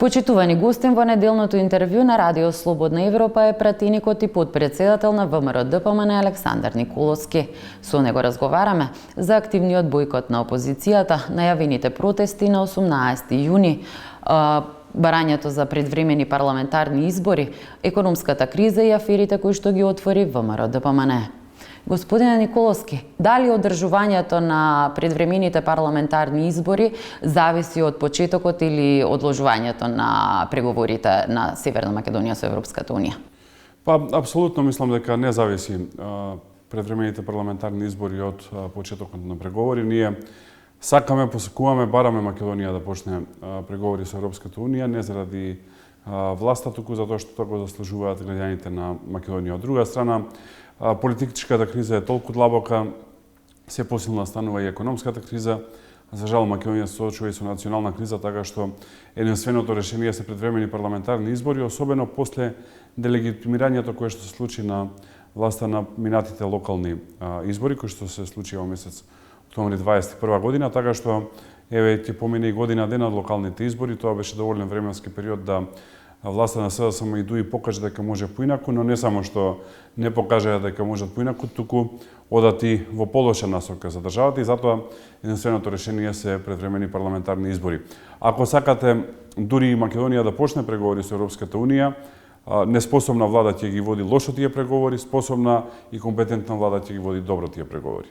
Почитувани гостин во неделното интервју на Радио Слободна Европа е пратеникот и подпредседател на ВМРО-ДПМН Александар Николовски. Со него разговараме за активниот бојкот на опозицијата, најавените протести на 18 јуни, барањето за предвремени парламентарни избори, економската криза и аферите кои што ги отвори ВМРО-ДПМН. Господине Николовски, дали одржувањето на предвремените парламентарни избори зависи од почетокот или одложувањето на преговорите на Северна Македонија со Европската унија? Па, апсолутно мислам дека не зависи предвремените парламентарни избори од почетокот на преговори. Ние сакаме, посакуваме, бараме Македонија да почне преговори со Европската унија, не заради власта, туку затоа што тоа го заслужуваат граѓаните на Македонија. Од друга страна, политичката криза е толку длабока, се посилна станува и економската криза. За жал, Македонија се соочува и со национална криза, така што единственото решение се предвремени парламентарни избори, особено после делегитимирањето кое што се случи на власта на минатите локални избори, кои што се случи во месец октомври 2021 година, така што еве ќе помине и година дена од локалните избори. Тоа беше доволен временски период да власта на СДСМ и ДУИ покаже дека може поинаку, но не само што не покажа дека можат поинаку, туку одат и во полоша насока за државата и затоа единственото решение се предвремени парламентарни избори. Ако сакате дури и Македонија да почне преговори со Европската унија, неспособна влада ќе ги води лошо тие преговори, способна и компетентна влада ќе ги води добро тие преговори.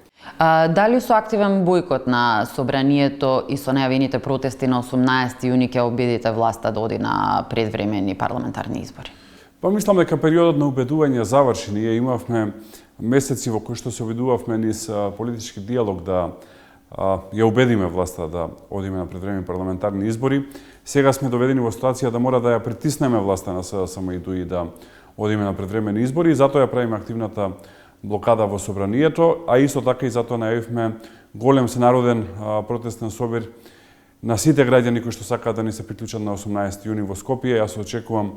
Дали со активен бојкот на собранието и со најавените протести на 18 јуни ќе убедите власта да оди на предвремени парламентарни избори? Па мислам дека периодот на убедување заврши. Ние имавме месеци во кои што се обидувавме низ политички диалог да ја убедиме власта да одиме на предвремени парламентарни избори. Сега сме доведени во ситуација да мора да ја притиснеме власта на СДСМ и ДУИ да одиме на предвремени избори и затоа ја правиме активната блокада во собранието, а исто така и затоа најавивме голем сенароден протестен собир на сите граѓани кои што сакаат да ни се приклучат на 18 јуни во Скопје. Јас очекувам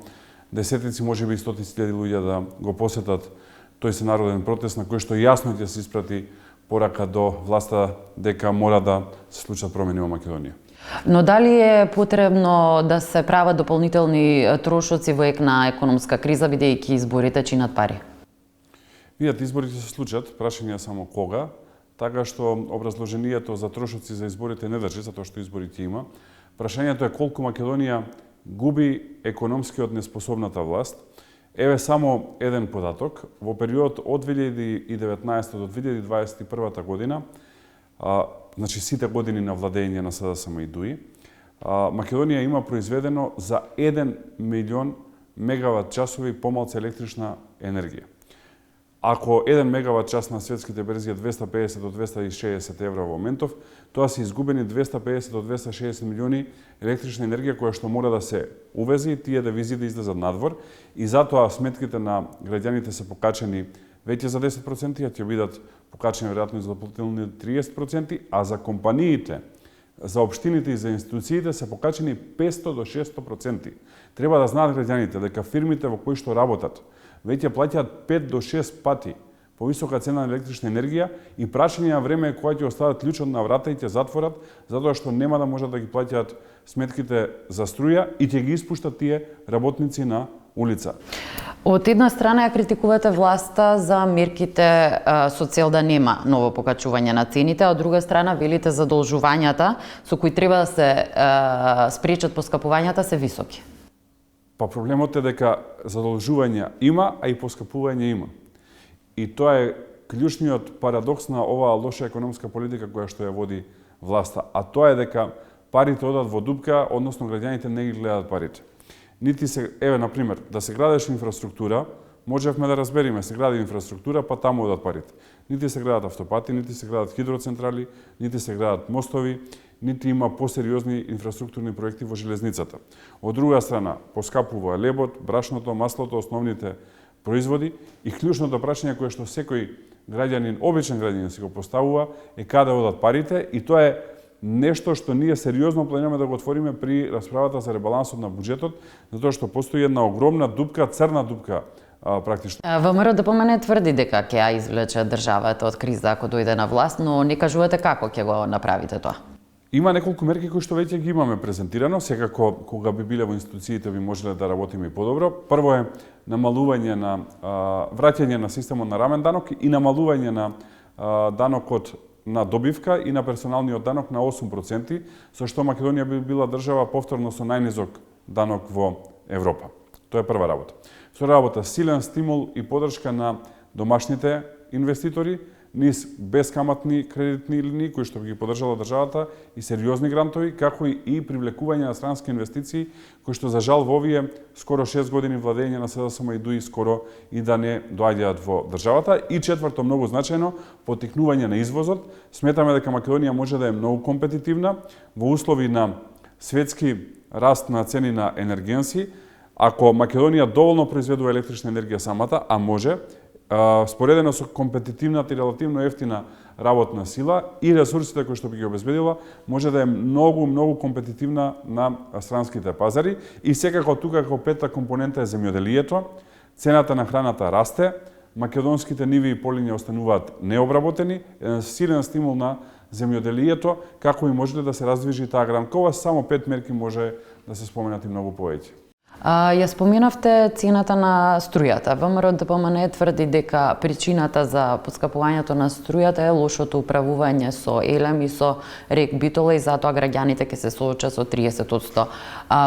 десетици, можеби и стотици илјади луѓе да го посетат тој сенароден протест на кој што јасно ќе се испрати порака до власта дека мора да се случат промени во Македонија. Но дали е потребно да се прават дополнителни трошоци во ек на економска криза, бидејќи изборите чинат пари? Видете, изборите се случат, прашање само кога, така што образложението за трошоци за изборите не држи, затоа што изборите има. Прашањето е колку Македонија губи економски од неспособната власт. Еве само еден податок. Во период од 2019 до 2021 година, значи сите години на владење на СДСМ и ДУИ, Македонија има произведено за 1 милион мегават часови помалку електрична енергија. Ако 1 мегават час на светските берзи е 250 до 260 евро во моментов, тоа се изгубени 250 до 260 милиони електрична енергија која што мора да се увези и тие девизи да излезат надвор и затоа сметките на граѓаните се покачени веќе за 10%, а ќе бидат покачени веројатно за дополнителни 30%, а за компаниите, за општините и за институциите се покачени 500 до 600%. Треба да знаат граѓаните дека фирмите во кои што работат веќе плаќаат 5 до 6 пати повисока цена на електрична енергија и прашање на време е кога ќе остават клучот на врата и ќе затворат, затоа што нема да можат да ги плаќаат сметките за струја и ќе ги испуштат тие работници на улица. Од една страна ја критикувате власта за мерките со цел да нема ново покачување на цените, а од друга страна велите задолжувањата со кои треба да се спречат поскапувањата се високи. Па проблемот е дека задолжување има, а и поскапување има. И тоа е клучниот парадокс на оваа лоша економска политика која што ја води власта, а тоа е дека парите одат во дупка, односно граѓаните не ги гледаат парите. Нити се, еве на пример, да се градеше инфраструктура, можевме да разбериме, се гради инфраструктура, па таму одат парите. Нити се градат автопати, нити се градат хидроцентрали, нити се градат мостови, нити има посериозни инфраструктурни проекти во железницата. Од друга страна, поскапува лебот, брашното, маслото, основните производи и клучното прашање кое што секој граѓанин, обичен граѓанин си го поставува е каде одат парите и тоа е нешто што ние сериозно планираме да го отвориме при расправата за ребалансот на буџетот, затоа што постои една огромна дупка, црна дупка практично. ВМРО-ДПМН тврди дека ќе ја извлече државата од криза ако дојде на власт, но не кажувате како ќе го направите тоа. Има неколку мерки кои што веќе ги имаме презентирано, секако кога би биле во институциите би можеле да работиме и подобро. Прво е намалување на враќање на системот на рамен данок и намалување на данокот на добивка и на персоналниот данок на 8%, со што Македонија би била држава повторно со најнизок данок во Европа. Тоа е прва работа. Втора работа, силен стимул и подршка на домашните инвеститори, низ бескаматни кредитни линии кои што би ги поддржала државата и сериозни грантови, како и привлекување на странски инвестиции кои што за жал во овие скоро 6 години владење на СДСМ и ДУИ скоро и да не доаѓаат во државата. И четврто, многу значајно, поттикнување на извозот. Сметаме дека Македонија може да е многу компетитивна во услови на светски раст на цени на енергенси. Ако Македонија доволно произведува електрична енергија самата, а може, споредено со компетитивната и релативно ефтина работна сила и ресурсите кои што би ги обезбедила, може да е многу компетитивна на странските пазари. И секако тука како пета компонента е земјоделието. Цената на храната расте, македонските ниви и полиња остануваат необработени, еден силен стимул на земјоделието, како и може да се раздвижи таа гранкова, само 5 мерки може да се споменат и многу повеќе. Ја споменавте цената на струјата. ВМРО ДПМН тврди дека причината за поскапувањето на струјата е лошото управување со Елем и со РЕК Битола и затоа граѓаните ќе се соочат со 30%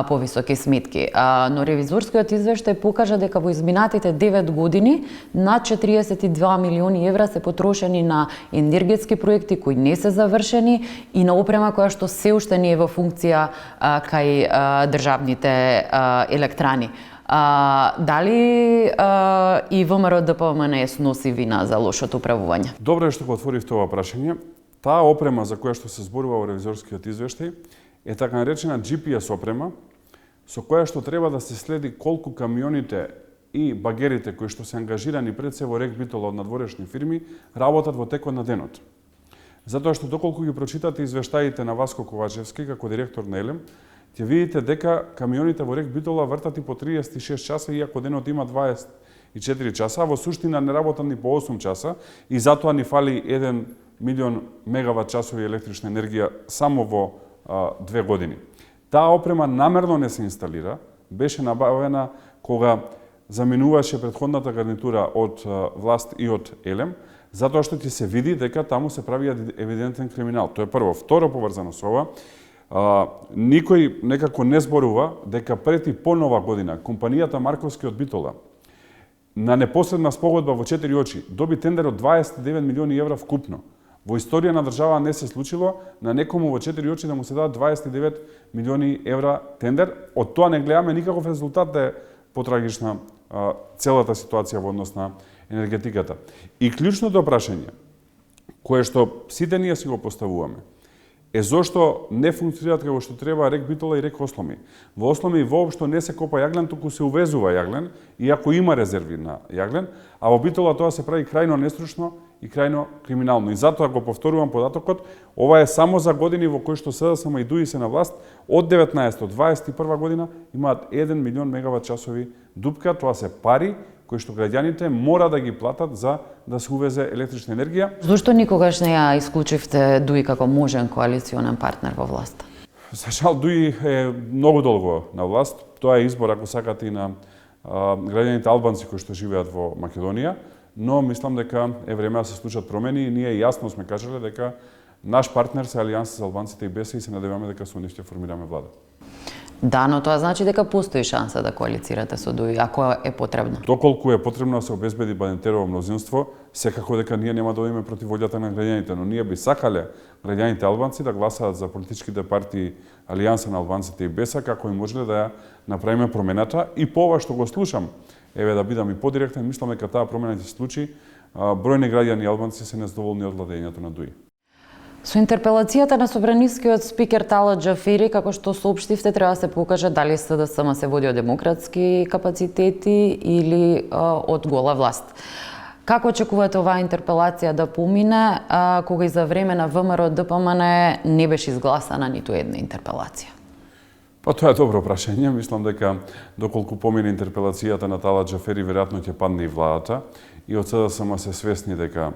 повисоки сметки. Но ревизорскиот извештај покажа дека во изминатите 9 години над 42 милиони евра се потрошени на енергетски проекти кои не се завршени и на опрема која што се уште не е во функција кај државните електрани. Дали и ВМРО ДПМН сноси вина за лошото управување? Добро е што го отворив тоа прашање. Таа опрема за која што се зборува во ревизорскиот извештај е така наречена GPS опрема, со која што треба да се следи колку камионите и багерите кои што се ангажирани пред се во РЕК Битола од надворешни фирми работат во текот на денот. Затоа што доколку ги прочитате извештаите на Васко Ковачевски како директор на Елем, ќе видите дека камионите во РЕК Битола вртат и по 36 часа, иако денот има 24 часа, а во суштина не работат ни по 8 часа и затоа ни фали 1 милион мегават часови електрична енергија само во 2 години. Таа опрема намерно не се инсталира, беше набавена кога заменуваше претходната гарнитура од власт и од Елем, затоа што ќе се види дека таму се прави евидентен криминал. Тоа е прво. Второ, поврзано со ова, никој некако не зборува дека пред и по нова година компанијата Марковски од Битола на непосредна спогодба во 4 очи доби тендер од 29 милиони евра вкупно. Во историја на држава не се случило на некому во 4 очи да му се дадат 29 милиони евра тендер. Од тоа не гледаме никаков резултат да е потрагична целата ситуација во однос на енергетиката. И клучното прашање, кое што сите ние си го поставуваме, е зошто не функционираат како што треба РЕК Битола и РЕК Осломи. Во Осломи воопшто не се копа јаглен, туку се увезува јаглен, иако има резерви на јаглен, а во Битола тоа се прави крајно нестручно и крајно криминално. И затоа го повторувам податокот, ова е само за години во кои што СДСМ и ДУИ се на власт, од 19 до 21 година имаат 1 милион мегават часови дупка, тоа се пари кои што граѓаните мора да ги платат за да се увезе електрична енергија. Зошто никогаш не ја исклучивте ДУИ како можен коалиционен партнер во власта? За жал, ДУИ е многу долго на власт. Тоа е избор, ако сакате, и на граѓаните албанци кои што живеат во Македонија, но мислам дека е време да се случат промени и ние јасно сме кажале дека наш партнер се Алијанса за албанците и БЕСА и се надеваме дека со нив ќе формираме влада. Да, но тоа значи дека постои шанса да коалицирате со ДУИ, ако е потребно. Доколку е потребно да се обезбеди Бадентерово мнозинство, секако дека ние нема да одиме против волјата на граѓаните, но ние би сакале граѓаните албанци да гласаат за политичките партии Алијанса на албанците и БЕСА, како и можеле да ја направиме промената. И по ова што го слушам, еве да бидам и подиректен, мислам дека таа промена ќе се случи. Бројни граѓани албанци се незадоволни од владењето на ДУИ. Со интерпелацијата на собранискиот спикер Талат Џафери, како што соопштивте, треба да се покаже дали СДСМ се води од демократски капацитети или од гола власт. Како очекувате оваа интерпелација да помине, кога и за време на ВМРО ДПМН не беше изгласана ниту една интерпелација? Па тоа е добро прашање. Мислам дека доколку помине интерпелацијата на Талат Џафери, веројатно ќе падне и владата. И од СДСМ се свесни дека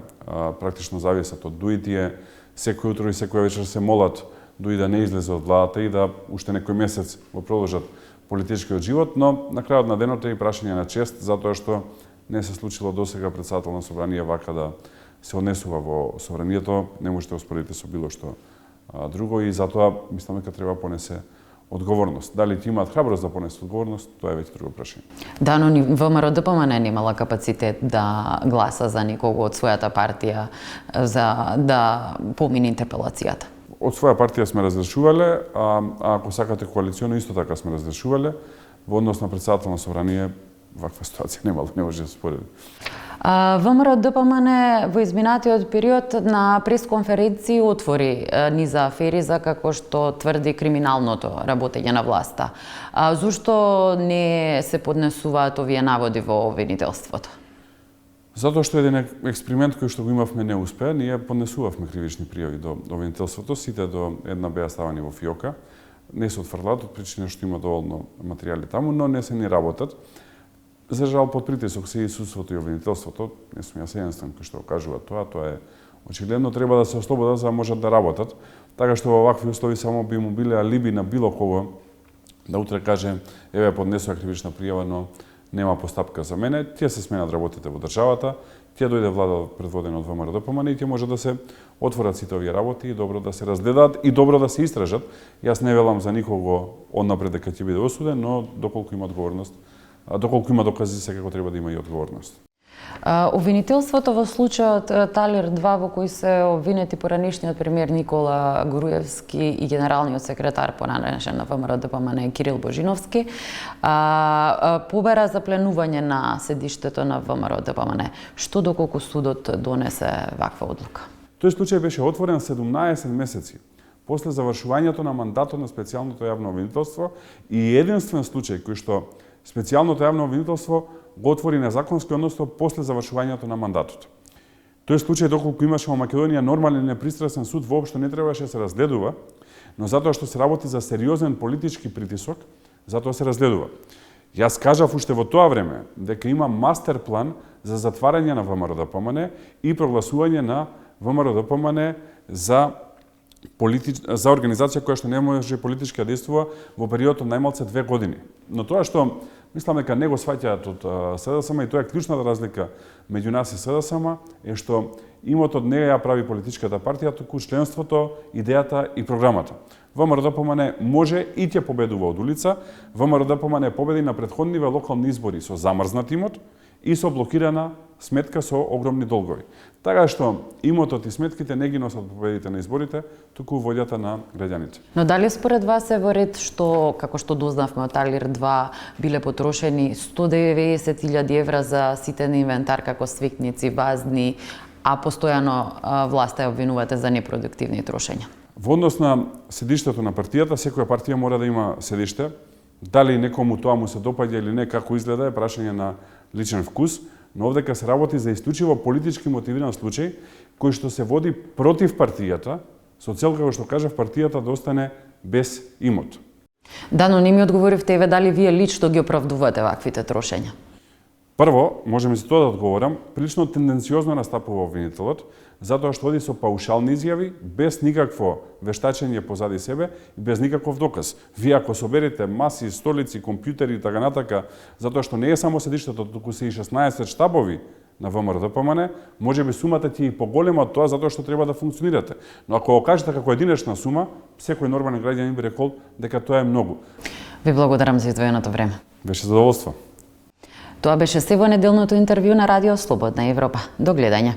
практично зависат од ДУИ. Тие секој утро и секоја вечер се молат дури да не излезе од владата и да уште некој месец го продолжат политичкиот живот, но на крајот на денот е и прашање на чест, затоа што не се случило досега председател на собрание вака да се однесува во собранието, не можете да споредите со било што друго и затоа мислам дека треба понесе одговорност. Дали ти имаат храброст да понесат одговорност, тоа е веќе друго прашање. Да, но ВМРО ДПМН немала капацитет да гласа за никого од својата партија за да помине интерпелацијата. Од своја партија сме разрешувале, а ако сакате коалиционо исто така сме разрешувале, во однос на председател на собрание ваква ситуација немало, не може да се спореди. ВМРО ДПМН во изминатиот период на пресконференции отвори низа афери за како што тврди криминалното работење на власта. Зошто не се поднесуваат овие наводи во обвинителството? Затоа што еден експеримент кој што го имавме не успеа, ние поднесувавме кривични пријави до обвинителството, сите до една беа ставани во фиока. Не се отфрлат од причина што има доволно материјали таму, но не се ни работат. За жал, под притисок се и судството и обвинителството, не сум јас единствен кој што кажува тоа е очигледно треба да се ослободат за да можат да работат, така што во вакви услови само би му биле алиби на било кого да утре каже еве поднесува кривична пријава, но нема постапка за мене, тие се сменат работите во државата, тие дојде влада предводена од ВМРО ДПМН и тие може да се отворат сите овие работи и добро да се разгледаат и добро да се истражат. Јас не велам за никого однапред дека ќе биде осуден, но доколку има одговорност, доколку има докази, секако треба да има и одговорност. Обвинителството во случајот Талир 2 во кој се обвинети поранешниот премиер Никола Груевски и генералниот секретар поранешен на ВМРО ДПМН Кирил Божиновски побера за пленување на седиштето на ВМРО ДПМН. Што доколку судот донесе ваква одлука? Тој случај беше отворен 17 месеци после завршувањето на мандатот на специјалното јавно обвинителство и единствен случај кој што специјалното јавно обвинителство го отвори незаконски, односно после завршувањето на мандатот. Тој случај, доколку имаше во Македонија нормален и непристрасен суд, воопшто не требаше да се разгледува, но затоа што се работи за сериозен политички притисок, затоа се разгледува. Јас кажав уште во тоа време дека има мастер план за затварање на ВМРО ДПМН и прогласување на ВМРО ДПМН за организација која што не може политички да действува во период од најмалце 2 години. Но тоа што мислам дека не го сваќаат од СДСМ и тоа е клучната разлика меѓу нас и СДСМ е што имотот не ја прави политичката партија, туку членството, идејата и програмата. ВМРО ДПМН може и ќе победува од улица, ВМРО ДПМН победи на претходниве локални избори со замрзнат имот и со блокирана сметка со огромни долгови. Така што имотот и сметките не ги носат победите на изборите, туку волјата на граѓаните. Но дали според вас е во ред што, како што дознавме од Талир 2, биле потрошени 190.000 евра за ситен инвентар како свикници, вазни, а постојано власта ја обвинувате за непродуктивни трошења? Во однос на седиштето на партијата, секоја партија мора да има седиште. Дали некому тоа му се допаѓа или не, како изгледа, е прашање на личен вкус, но овдека се работи за исклучиво политички мотивиран случај, кој што се води против партијата, со цел, како што кажав, партијата да остане без имот. Да, но не ми одговоривте еве дали вие лично ги оправдувате ваквите трошења. Прво, можеме се тоа да одговорам, прилично тенденциозно настапува обвинителот, затоа што оди со паушални изјави, без никакво вештачење позади себе и без никаков доказ. Вие ако соберете маси, столици, компјутери и така натака, затоа што не е само седиштето, туку се и 16 штабови на ВМРО ДПМН, можеби сумата ќе и поголема од тоа затоа што треба да функционирате. Но ако го кажете како единечна сума, секој нормален граѓанин би рекол дека тоа е многу. Ви благодарам за издвоеното време. Беше задоволство. Тоа беше се во неделното интервју на Радио Слободна Европа. До гледање.